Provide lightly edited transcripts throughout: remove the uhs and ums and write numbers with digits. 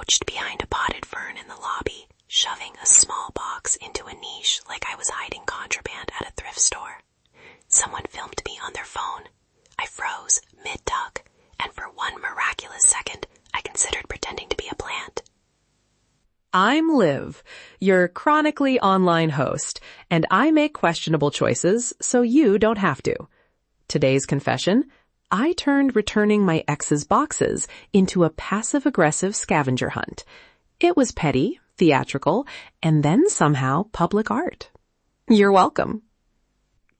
crouched behind a potted fern in the lobby, shoving a small box into a niche like I was hiding contraband at a thrift store. Someone filmed me on their phone. I froze mid-tug, and for one miraculous second, I considered pretending to be a plant. I'm Liv, your chronically online host, and I make questionable choices so you don't have to. Today's confession: I turned returning my ex's boxes into a passive-aggressive scavenger hunt. It was petty, theatrical, and then somehow public art. You're welcome.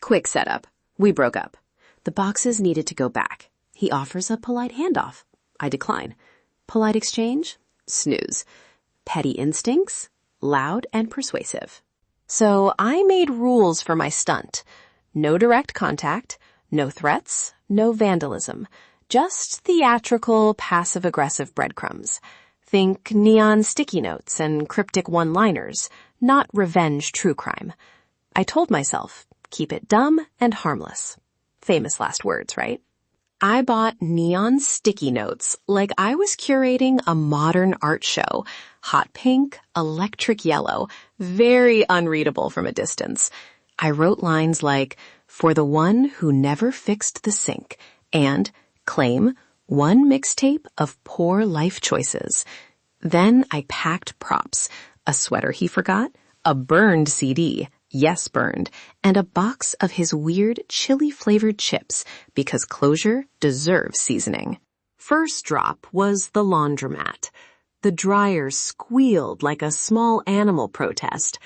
Quick setup. We broke up. The boxes needed to go back. He offers a polite handoff. I decline. Polite exchange? Snooze. Petty instincts? Loud and persuasive. So I made rules for my stunt. No direct contact, no threats, no vandalism. Just theatrical, passive-aggressive breadcrumbs. Think neon sticky notes and cryptic one-liners, not revenge true crime. I told myself, keep it dumb and harmless. Famous last words, right? I bought neon sticky notes like I was curating a modern art show. Hot pink, electric yellow, very unreadable from a distance. I wrote lines like, "For the one who never fixed the sink," and claim one mixtape of poor life choices. Then I packed props, a sweater he forgot, a burned CD, yes burned, and a box of his weird chili-flavored chips because closure deserves seasoning. First drop was the laundromat. The dryer squealed like a small animal protest.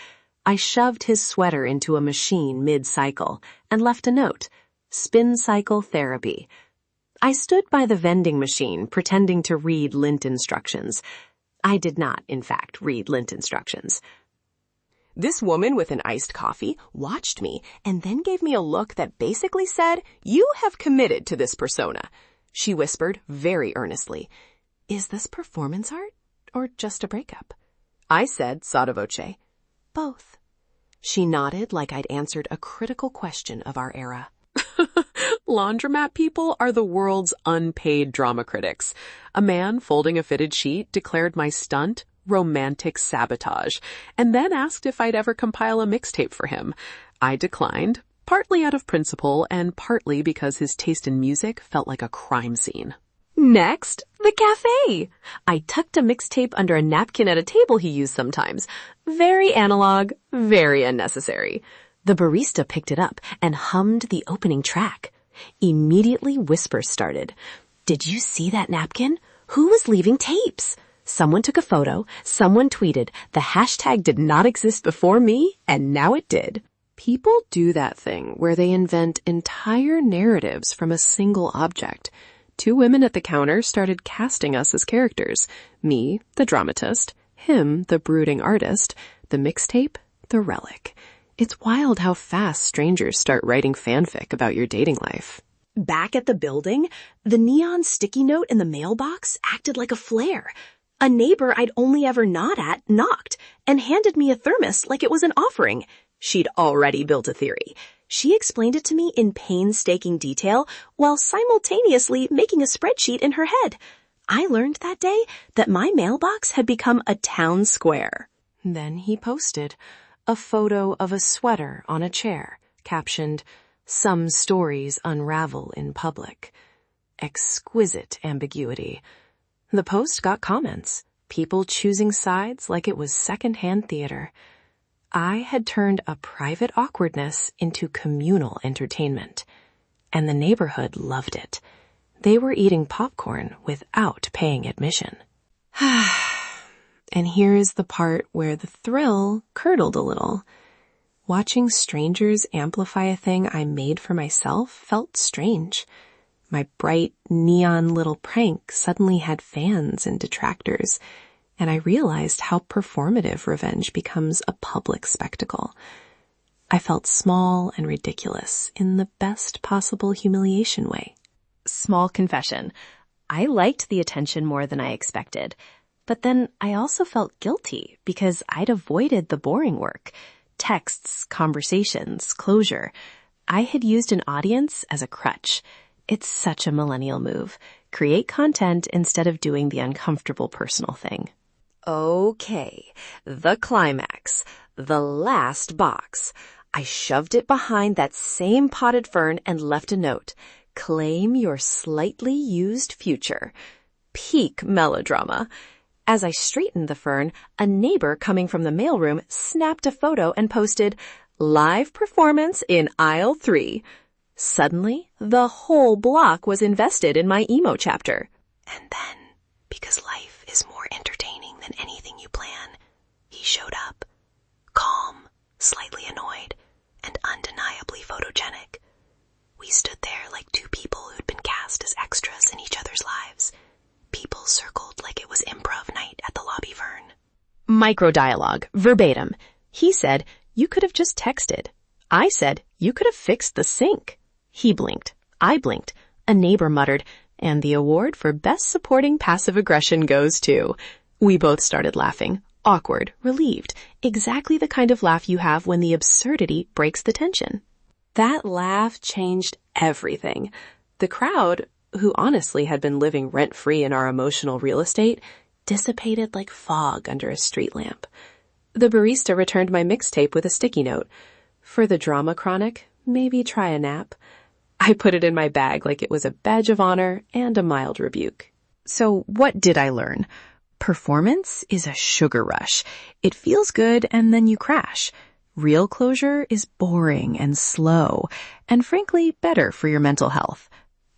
I shoved his sweater into a machine mid-cycle and left a note, "Spin cycle therapy." I stood by the vending machine pretending to read lint instructions. I did not, in fact, read lint instructions. This woman with an iced coffee watched me and then gave me a look that basically said, "You have committed to this persona." She whispered very earnestly, "Is this performance art or just a breakup?" I said, sotto voce, "Both." She nodded like I'd answered a critical question of our era. Laundromat people are the world's unpaid drama critics. A man folding a fitted sheet declared my stunt romantic sabotage, and then asked if I'd ever compile a mixtape for him. I declined, partly out of principle and partly because his taste in music felt like a crime scene. Next, the café. I tucked a mixtape under a napkin at a table he used sometimes. Very analog, very unnecessary. The barista picked it up and hummed the opening track. Immediately whispers started. "Did you see that napkin? Who was leaving tapes?" Someone took a photo, someone tweeted, "The hashtag did not exist before me, and now it did." People do that thing where they invent entire narratives from a single object. Two women at the counter started casting us as characters. Me, the dramatist, him, the brooding artist, the mixtape, the relic. It's wild how fast strangers start writing fanfic about your dating life. Back at the building, the neon sticky note in the mailbox acted like a flare. A neighbor I'd only ever nod at knocked and handed me a thermos like it was an offering. She'd already built a theory. She explained it to me in painstaking detail while simultaneously making a spreadsheet in her head. I learned that day that my mailbox had become a town square. Then he posted a photo of a sweater on a chair, captioned, "Some stories unravel in public." Exquisite ambiguity. The post got comments, people choosing sides like it was secondhand theater. I had turned a private awkwardness into communal entertainment, and the neighborhood loved it. They were eating popcorn without paying admission. And here is the part where the thrill curdled a little. Watching strangers amplify a thing I made for myself felt strange. My bright, neon little prank suddenly had fans and detractors, and I realized how performative revenge becomes a public spectacle. I felt small and ridiculous in the best possible humiliation way. Small confession. I liked the attention more than I expected. But then I also felt guilty because I'd avoided the boring work. Texts, conversations, closure. I had used an audience as a crutch. It's such a millennial move. Create content instead of doing the uncomfortable personal thing. Okay, the climax, the last box. I shoved it behind that same potted fern and left a note. Claim your slightly used future. Peak melodrama. As I straightened the fern, a neighbor coming from the mailroom snapped a photo and posted, "Live performance in aisle 3. Suddenly, the whole block was invested in my emo chapter. And then, because life is more entertaining than anything you plan, he showed up. Calm, slightly annoyed, and undeniably photogenic. We stood there like two people who'd been cast as extras in each other's lives. People circled like it was improv night at the lobby fern. Micro-dialogue, verbatim. He said, "You could have just texted." I said, "You could have fixed the sink." He blinked. I blinked. A neighbor muttered, "And the award for best supporting passive aggression goes to." We both started laughing. Awkward, relieved, exactly the kind of laugh you have when the absurdity breaks the tension. That laugh changed everything. The crowd, who honestly had been living rent-free in our emotional real estate, dissipated like fog under a street lamp. The barista returned my mixtape with a sticky note. For the drama chronic, maybe try a nap. I put it in my bag like it was a badge of honor and a mild rebuke. So what did I learn? Performance is a sugar rush. It feels good and then you crash. Real closure is boring and slow, and frankly better for your mental health.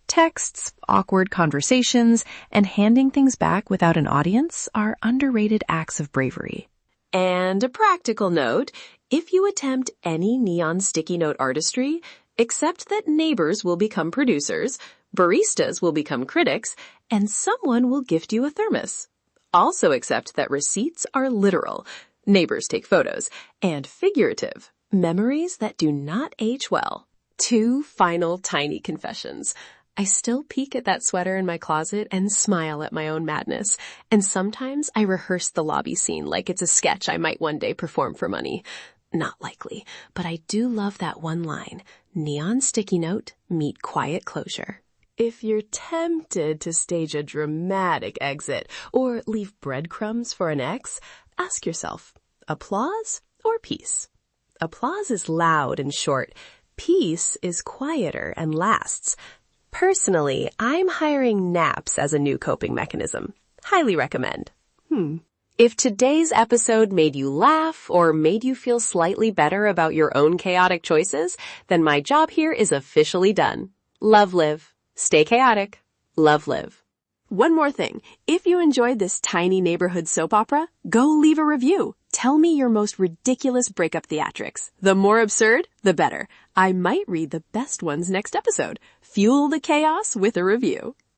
Texts, awkward conversations, and handing things back without an audience are underrated acts of bravery. And a practical note, if you attempt any neon sticky note artistry, accept that neighbors will become producers, baristas will become critics, and someone will gift you a thermos. Also accept that receipts are literal, neighbors take photos, and figurative, memories that do not age well. 2 final tiny confessions. I still peek at that sweater in my closet and smile at my own madness, and sometimes I rehearse the lobby scene like it's a sketch I might one day perform for money. Not likely, but I do love that one line, neon sticky note, meet quiet closure. If you're tempted to stage a dramatic exit or leave breadcrumbs for an ex, ask yourself, applause or peace? Applause is loud and short. Peace is quieter and lasts. Personally, I'm hiring naps as a new coping mechanism. Highly recommend. If today's episode made you laugh or made you feel slightly better about your own chaotic choices, then my job here is officially done. Love, live. Stay chaotic. Love, live. One more thing. If you enjoyed this tiny neighborhood soap opera, go leave a review. Tell me your most ridiculous breakup theatrics. The more absurd, the better. I might read the best ones next episode. Fuel the chaos with a review.